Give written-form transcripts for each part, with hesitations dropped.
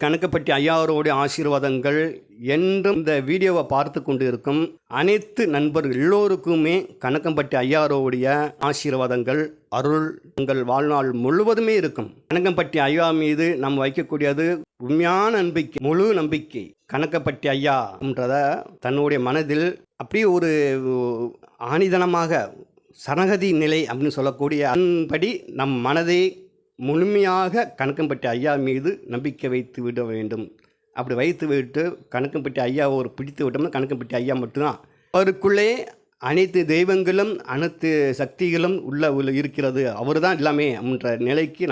கணக்கம்பட்டி ஐயாவருடைய ஆசீர்வாதங்கள் என்றும் இந்த வீடியோவை பார்த்து கொண்டு இருக்கும் அனைத்து நண்பர்கள் எல்லோருக்குமே கணக்கம்பட்டி ஐயாவருடைய ஆசீர்வாதங்கள் அருள் உங்கள் வாழ்நாள் முழுவதுமே இருக்கும். கணக்கம்பட்டி ஐயா மீது நாம் வைக்கக்கூடியது உண்மையான நம்பிக்கை, முழு நம்பிக்கை. கணக்கம்பட்டி ஐயான்றத தன்னுடைய மனதில் அப்படியே ஒரு ஆணிதனமாக சரணகதி நிலை அப்படின்னு சொல்லக்கூடிய அதன்படி நம் மனதை முழுமையாக கணக்கம்பட்டி ஐயா மீது நம்பிக்கை வைத்து விட வேண்டும். அப்படி வைத்து விட்டு கணக்கம்பட்டி ஐயாவை ஒரு பிடித்து விட்டோம்னா கணக்கம்பட்டி ஐயா மட்டும்தான். அவருக்குள்ளே அனைத்து தெய்வங்களும் அனைத்து சக்திகளும் உள்ள இருக்கிறது, அவர் தான் எல்லாமே அப்படின்ற நிலைக்கு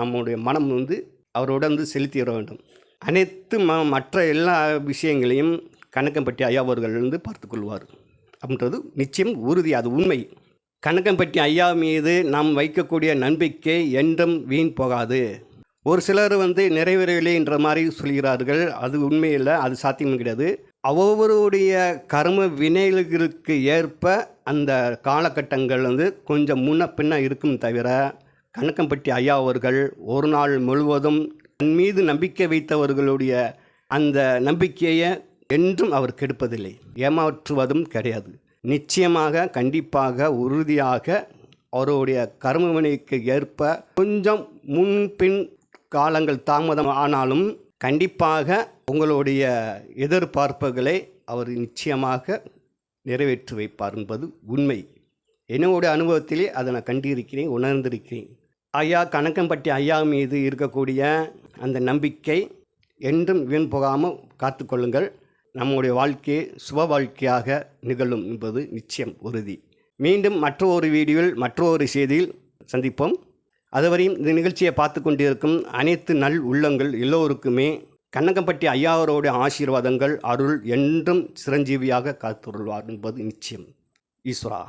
நம்முடைய மனம் அவரோட செலுத்தி வர வேண்டும். அனைத்து மற்ற எல்லா விஷயங்களையும் கணக்கம்பட்டி ஐயா அவர்கள் பார்த்து கொள்வார் அப்படின்றது நிச்சயம் உறுதி, அது உண்மை. கணக்கம்பட்டி ஐயா மீது நாம் வைக்கக்கூடிய நம்பிக்கை என்றும் வீண் போகாது. ஒரு சிலர் நிறைவேறவில்லைன்ற மாதிரி சொல்கிறார்கள். அது உண்மையில் அது சாத்தியம் கிடையாது. ஒவ்வொருடைய கர்ம வினைகளுக்கு ஏற்ப அந்த காலகட்டங்கள் கொஞ்சம் முன்ன பின்ன இருக்கும் தவிர கணக்கம்பட்டி ஐயா அவர்கள் ஒரு நாள் முழுவதும் தன் மீது நம்பிக்கை வைத்தவர்களுடைய அந்த நம்பிக்கையை என்றும் அவர் கெடுப்பதில்லை, ஏமாற்றுவதும் கிடையாது. நிச்சயமாக கண்டிப்பாக உறுதியாக அவருடைய கர்மவினைக்கு ஏற்ப கொஞ்சம் முன்பின் காலங்கள் தாமதம் ஆனாலும் கண்டிப்பாக உங்களுடைய எதிர்பார்ப்புகளை அவர் நிச்சயமாக நிறைவேற்றி வைப்பார் என்பது உண்மை. என்னுடைய அனுபவத்திலே அதை நான் கண்டிருக்கிறேன், உணர்ந்திருக்கிறேன். ஐயா கணக்கம்பட்டி ஐயா மீது இருக்கக்கூடிய அந்த நம்பிக்கை என்றும் வீண் போகாமல் காத்துக்கொள்ளுங்கள். நம்முடைய வாழ்க்கையை சுப வாழ்க்கையாக நிகழும் என்பது நிச்சயம் உறுதி. மீண்டும் மற்றொரு வீடியோவில் மற்றொரு செய்தியில் சந்திப்போம். அதுவரையும் இந்த நிகழ்ச்சியை பார்த்து கொண்டிருக்கும் அனைத்து நல் உள்ளங்கள் எல்லோருக்குமே கணக்கம்பட்டி ஐயாவரோட ஆசீர்வாதங்கள் அருள் என்றும் சிரஞ்சீவியாக காத்துள்ளார் என்பது நிச்சயம். ஈஸ்வரா.